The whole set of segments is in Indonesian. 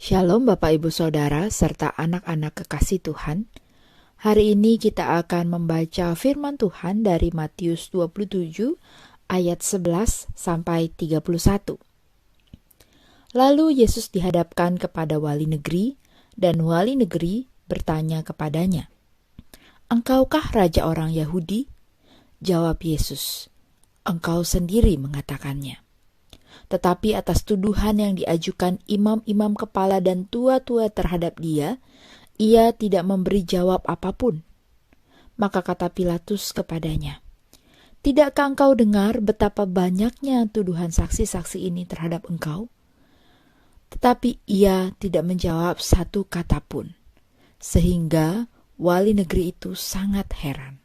Shalom Bapak Ibu Saudara serta anak-anak kekasih Tuhan. Hari ini kita akan membaca firman Tuhan dari Matius 27 ayat 11 sampai 31. Lalu Yesus dihadapkan kepada wali negeri dan wali negeri bertanya kepadanya, "Engkaukah raja orang Yahudi?" Jawab Yesus, "Engkau sendiri mengatakannya." Tetapi atas tuduhan yang diajukan imam-imam kepala dan tua-tua terhadap dia, ia tidak memberi jawab apapun. Maka kata Pilatus kepadanya, "Tidakkah engkau dengar betapa banyaknya tuduhan saksi-saksi ini terhadap engkau?" Tetapi ia tidak menjawab satu kata pun, sehingga wali negeri itu sangat heran.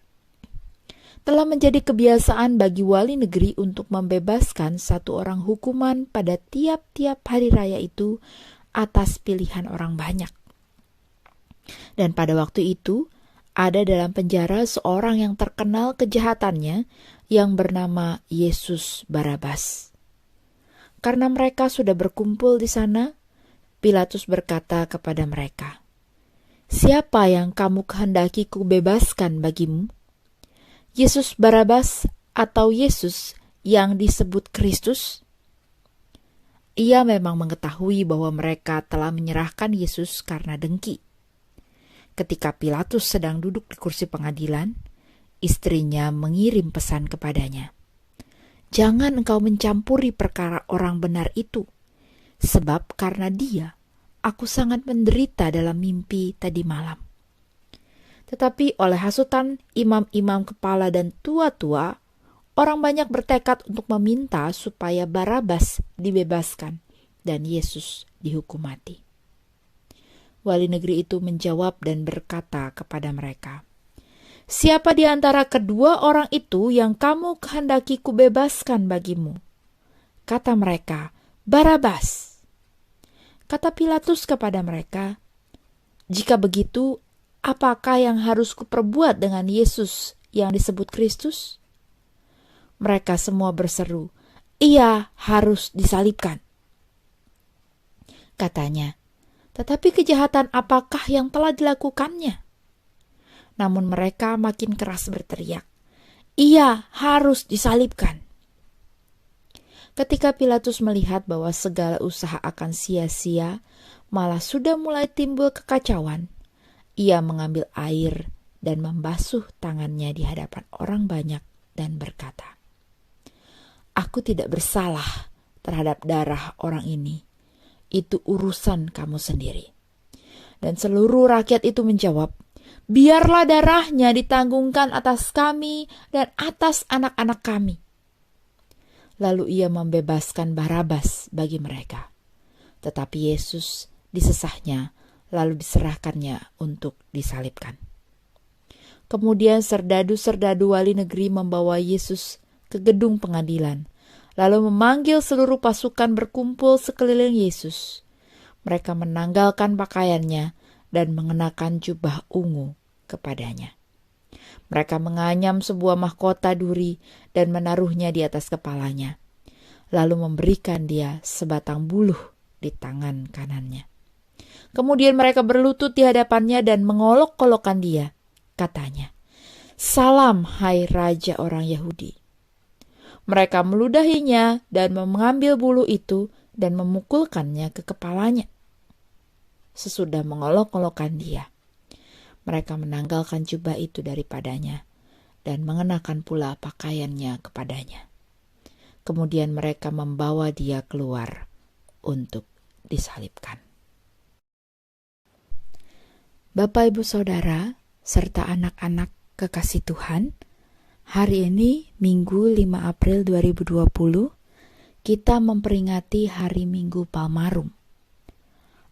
Telah menjadi kebiasaan bagi wali negeri untuk membebaskan satu orang hukuman pada tiap-tiap hari raya itu atas pilihan orang banyak. Dan pada waktu itu, ada dalam penjara seorang yang terkenal kejahatannya yang bernama Yesus Barabas. Karena mereka sudah berkumpul di sana, Pilatus berkata kepada mereka, "Siapa yang kamu kehendaki kubebaskan bagimu? Yesus Barabas atau Yesus yang disebut Kristus?" Ia memang mengetahui bahwa mereka telah menyerahkan Yesus karena dengki. Ketika Pilatus sedang duduk di kursi pengadilan, istrinya mengirim pesan kepadanya, "Jangan engkau mencampuri perkara orang benar itu, sebab karena dia, aku sangat menderita dalam mimpi tadi malam." Tetapi oleh hasutan imam-imam kepala dan tua-tua, orang banyak bertekad untuk meminta supaya Barabas dibebaskan dan Yesus dihukum mati. Wali negeri itu menjawab dan berkata kepada mereka, "Siapa di antara kedua orang itu yang kamu kehendaki kubebaskan bagimu?" Kata mereka, "Barabas." Kata Pilatus kepada mereka, "Jika begitu, apakah yang harus kuperbuat dengan Yesus yang disebut Kristus?" Mereka semua berseru, "Ia harus disalibkan." Katanya, "Tetapi kejahatan apakah yang telah dilakukannya?" Namun mereka makin keras berteriak, "Ia harus disalibkan." Ketika Pilatus melihat bahwa segala usaha akan sia-sia, malah sudah mulai timbul kekacauan, ia mengambil air dan membasuh tangannya di hadapan orang banyak dan berkata, "Aku tidak bersalah terhadap darah orang ini. Itu urusan kamu sendiri." Dan seluruh rakyat itu menjawab, "Biarlah darahnya ditanggungkan atas kami dan atas anak-anak kami." Lalu ia membebaskan Barabas bagi mereka. Tetapi Yesus disesahnya, lalu diserahkannya untuk disalibkan. Kemudian serdadu-serdadu wali negeri membawa Yesus ke gedung pengadilan, lalu memanggil seluruh pasukan berkumpul sekeliling Yesus. Mereka menanggalkan pakaiannya dan mengenakan jubah ungu kepadanya. Mereka menganyam sebuah mahkota duri dan menaruhnya di atas kepalanya, lalu memberikan dia sebatang buluh di tangan kanannya. Kemudian mereka berlutut di hadapannya dan mengolok-olokkan dia. Katanya, "Salam, hai Raja orang Yahudi." Mereka meludahinya dan mengambil buluh itu dan memukulkannya ke kepalanya. Sesudah mengolok-olokkan dia, mereka menanggalkan jubah itu daripadanya dan mengenakan pula pakaiannya kepadanya. Kemudian mereka membawa dia keluar untuk disalibkan. Bapak, Ibu, Saudara, serta anak-anak kekasih Tuhan, hari ini Minggu 5 April 2020, kita memperingati Hari Minggu Palmarum.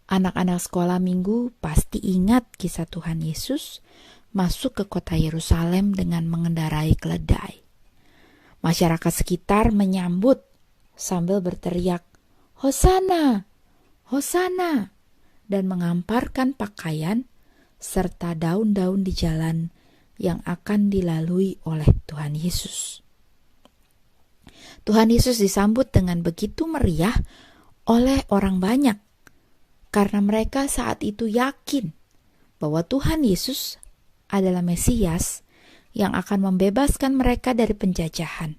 Anak-anak sekolah minggu pasti ingat kisah Tuhan Yesus masuk ke kota Yerusalem dengan mengendarai keledai. Masyarakat sekitar menyambut sambil berteriak, "Hosana, Hosana," dan mengamparkan pakaian serta daun-daun di jalan yang akan dilalui oleh Tuhan Yesus. Tuhan Yesus disambut dengan begitu meriah oleh orang banyak. karena mereka saat itu yakin bahwa Tuhan Yesus adalah Mesias yang akan membebaskan mereka dari penjajahan,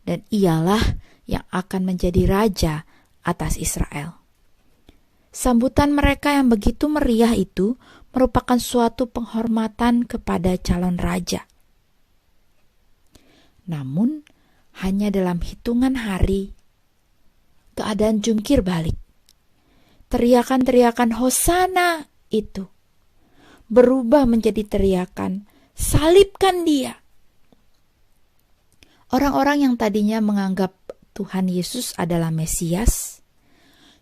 dan ialah yang akan menjadi raja atas Israel. Sambutan mereka yang begitu meriah itu merupakan suatu penghormatan kepada calon raja. Namun, hanya dalam hitungan hari, keadaan jungkir balik. Teriakan-teriakan Hosana itu berubah menjadi teriakan, salibkan dia. Orang-orang yang tadinya menganggap Tuhan Yesus adalah Mesias,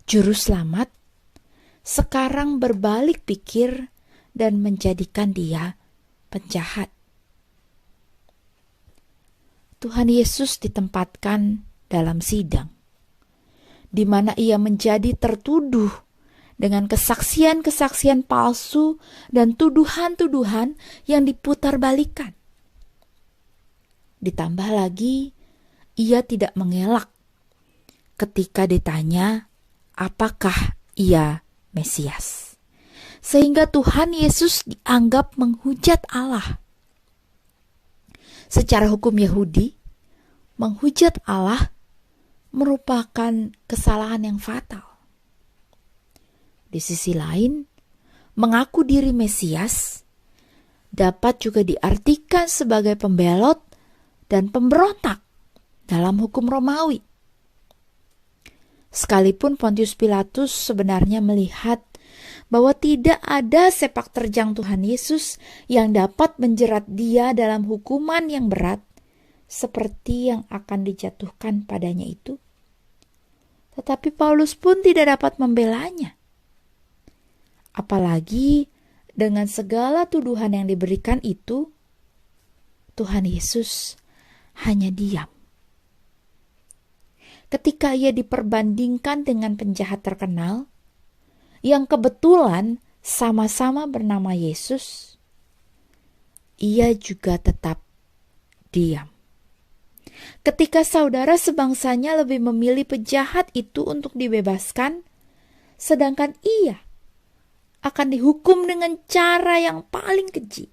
Juru Selamat, sekarang berbalik pikir dan menjadikan dia penjahat. Tuhan Yesus ditempatkan dalam sidang, di mana ia menjadi tertuduh dengan kesaksian-kesaksian palsu dan tuduhan-tuduhan yang diputarbalikkan. Ditambah lagi, ia tidak mengelak ketika ditanya apakah ia Mesias. Sehingga Tuhan Yesus dianggap menghujat Allah. Secara hukum Yahudi, menghujat Allah merupakan kesalahan yang fatal. Di sisi lain, mengaku diri Mesias dapat juga diartikan sebagai pembelot dan pemberontak dalam hukum Romawi. Sekalipun Pontius Pilatus sebenarnya melihat bahwa tidak ada sepak terjang Tuhan Yesus yang dapat menjerat dia dalam hukuman yang berat seperti yang akan dijatuhkan padanya itu. Tetapi Paulus pun tidak dapat membelanya. Apalagi dengan segala tuduhan yang diberikan itu, Tuhan Yesus hanya diam. Ketika ia diperbandingkan dengan penjahat terkenal, yang kebetulan sama-sama bernama Yesus, ia juga tetap diam. Ketika saudara sebangsanya lebih memilih penjahat itu untuk dibebaskan, sedangkan ia akan dihukum dengan cara yang paling keji,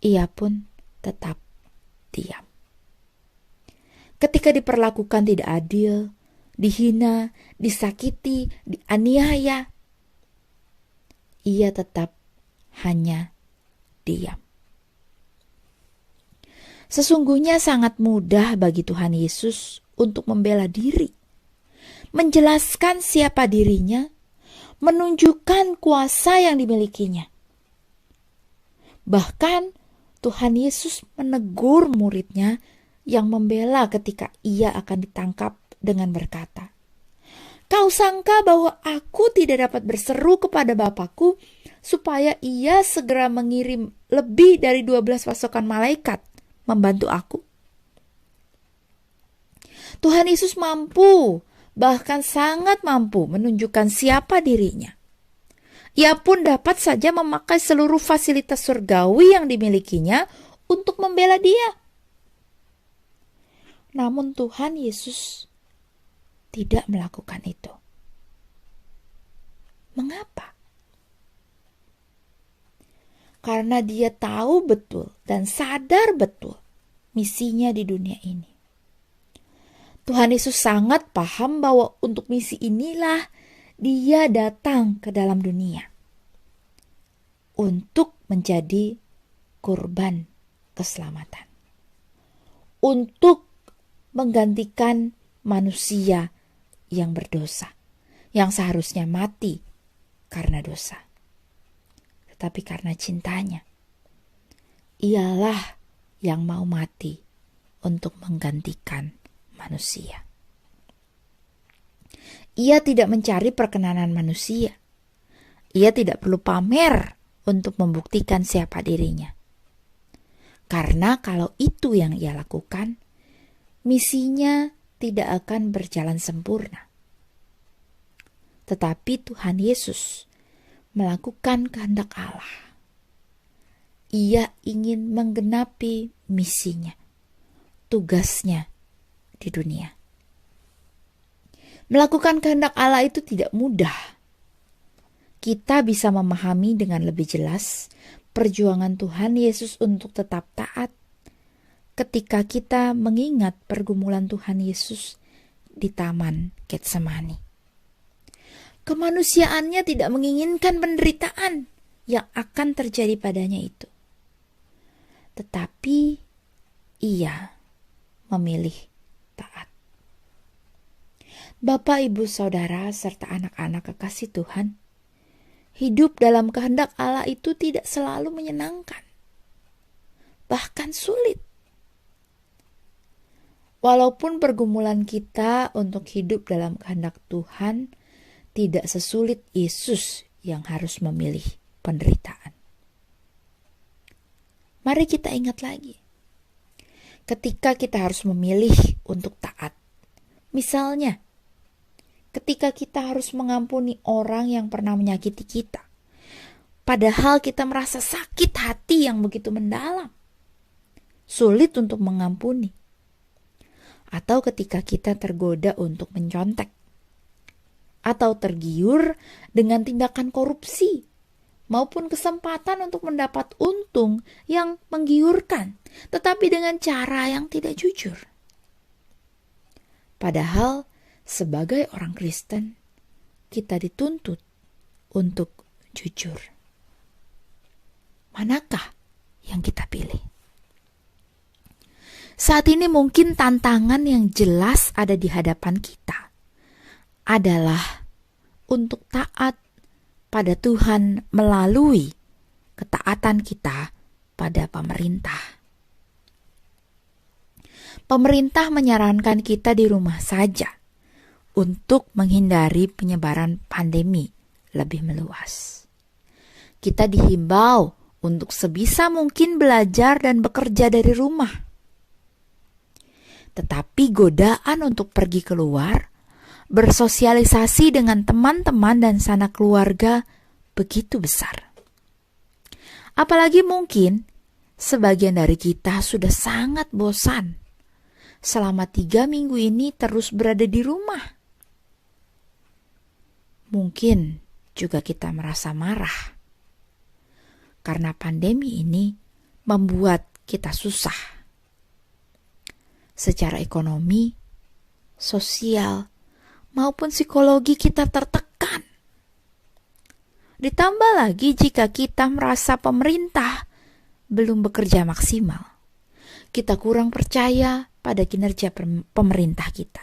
ia pun tetap diam. Ketika diperlakukan tidak adil, dihina, disakiti, dianiaya, ia tetap hanya diam. Sesungguhnya sangat mudah bagi Tuhan Yesus untuk membela diri, menjelaskan siapa dirinya, menunjukkan kuasa yang dimilikinya. Bahkan Tuhan Yesus menegur muridnya yang membela ketika ia akan ditangkap dengan berkata, "Kau sangka bahwa aku tidak dapat berseru kepada Bapakku supaya ia segera mengirim lebih dari 12 pasukan malaikat membantu aku?" Tuhan Yesus mampu, bahkan sangat mampu menunjukkan siapa dirinya. Ia pun dapat saja memakai seluruh fasilitas surgawi yang dimilikinya untuk membela dia. Namun Tuhan Yesus tidak melakukan itu. Mengapa? Karena dia tahu betul dan sadar betul misinya di dunia ini. Tuhan Yesus sangat paham bahwa untuk misi inilah dia datang ke dalam dunia. Untuk menjadi kurban keselamatan. Untuk menggantikan manusia yang berdosa, yang seharusnya mati karena dosa. Tetapi karena cintanya, ialah yang mau mati untuk menggantikan manusia. Ia tidak mencari perkenanan manusia. Ia tidak perlu pamer untuk membuktikan siapa dirinya. Karena kalau itu yang ia lakukan, misinya tidak akan berjalan sempurna. Tetapi Tuhan Yesus melakukan kehendak Allah. Ia ingin menggenapi misinya, tugasnya di dunia. Melakukan kehendak Allah itu tidak mudah. Kita bisa memahami dengan lebih jelas perjuangan Tuhan Yesus untuk tetap taat ketika kita mengingat pergumulan Tuhan Yesus di Taman Getsemani. Kemanusiaannya tidak menginginkan penderitaan yang akan terjadi padanya itu. Tetapi ia memilih taat. Bapak, Ibu, Saudara, serta anak-anak kekasih Tuhan, hidup dalam kehendak Allah itu tidak selalu menyenangkan, bahkan sulit. Walaupun pergumulan kita untuk hidup dalam kehendak Tuhan tidak sesulit Yesus yang harus memilih penderitaan. Mari kita ingat lagi, ketika kita harus memilih untuk taat. Misalnya, ketika kita harus mengampuni orang yang pernah menyakiti kita, padahal kita merasa sakit hati yang begitu mendalam, sulit untuk mengampuni. Atau ketika kita tergoda untuk mencontek, atau tergiur dengan tindakan korupsi, maupun kesempatan untuk mendapat untung yang menggiurkan, tetapi dengan cara yang tidak jujur. Padahal sebagai orang Kristen, kita dituntut untuk jujur. Manakah yang kita pilih? Saat ini mungkin tantangan yang jelas ada di hadapan kita adalah untuk taat pada Tuhan melalui ketaatan kita pada pemerintah. Pemerintah menyarankan kita di rumah saja untuk menghindari penyebaran pandemi lebih meluas. Kita dihimbau untuk sebisa mungkin belajar dan bekerja dari rumah. Tetapi godaan untuk pergi keluar, bersosialisasi dengan teman-teman dan sanak keluarga begitu besar. Apalagi mungkin sebagian dari kita sudah sangat bosan selama 3 minggu ini terus berada di rumah. Mungkin juga kita merasa marah karena pandemi ini membuat kita susah secara ekonomi, sosial, maupun psikologi kita tertekan. Ditambah lagi jika kita merasa pemerintah belum bekerja maksimal, kita kurang percaya pada kinerja pemerintah kita.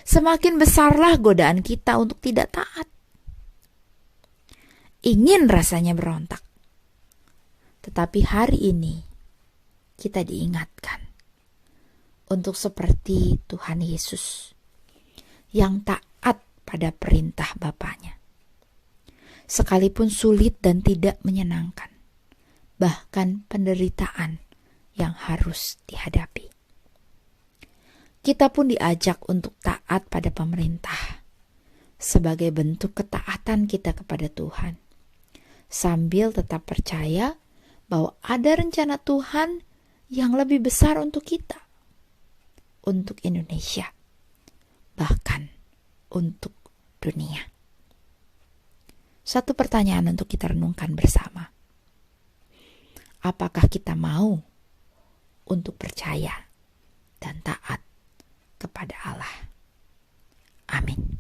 Semakin besarlah godaan kita untuk tidak taat. Ingin rasanya berontak. Tetapi hari ini kita diingatkan untuk seperti Tuhan Yesus yang taat pada perintah Bapaknya. Sekalipun sulit dan tidak menyenangkan, bahkan penderitaan yang harus dihadapi. Kita pun diajak untuk taat pada pemerintah sebagai bentuk ketaatan kita kepada Tuhan, sambil tetap percaya bahwa ada rencana Tuhan yang lebih besar untuk kita, untuk Indonesia, bahkan untuk dunia. Satu pertanyaan untuk kita renungkan bersama. Apakah kita mau untuk percaya dan taat kepada Allah? Amin.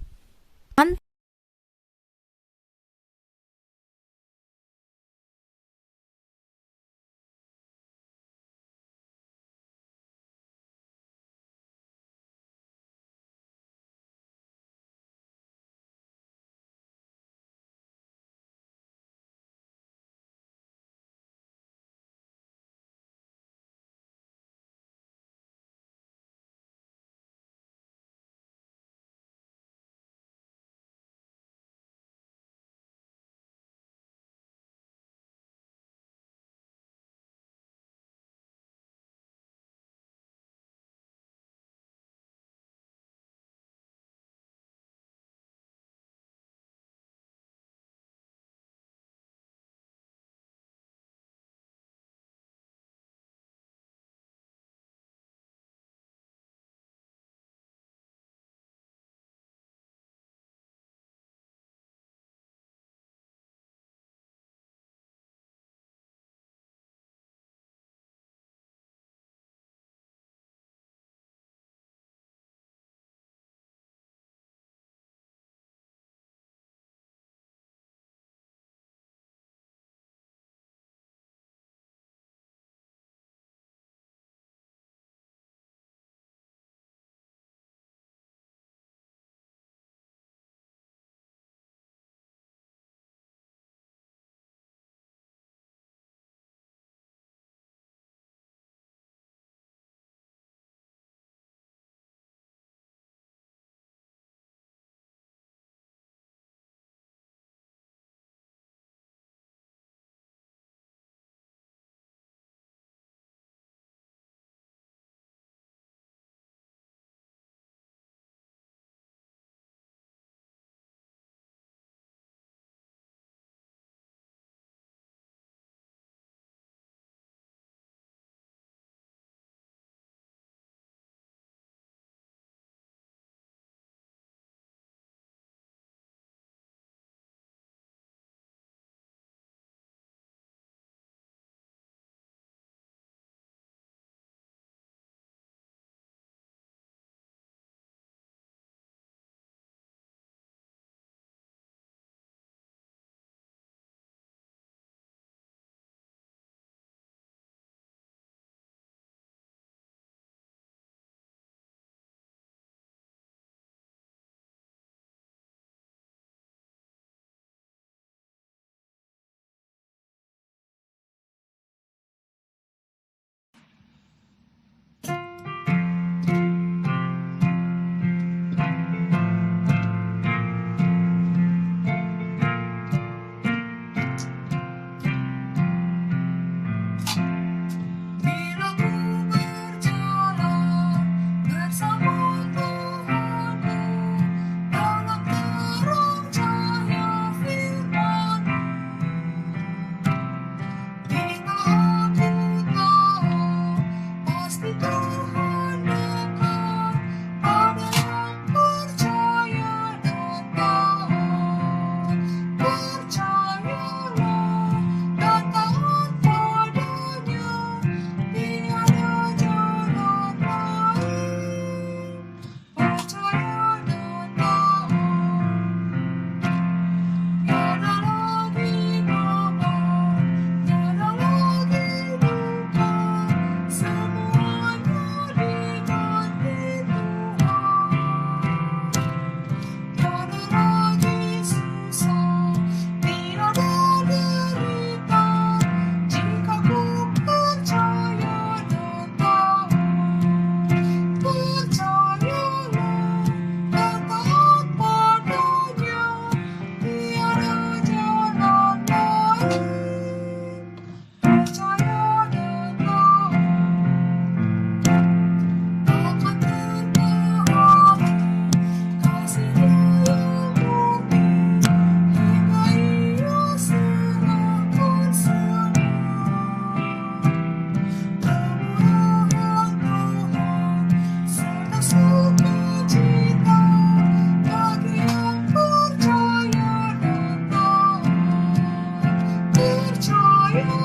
Yesus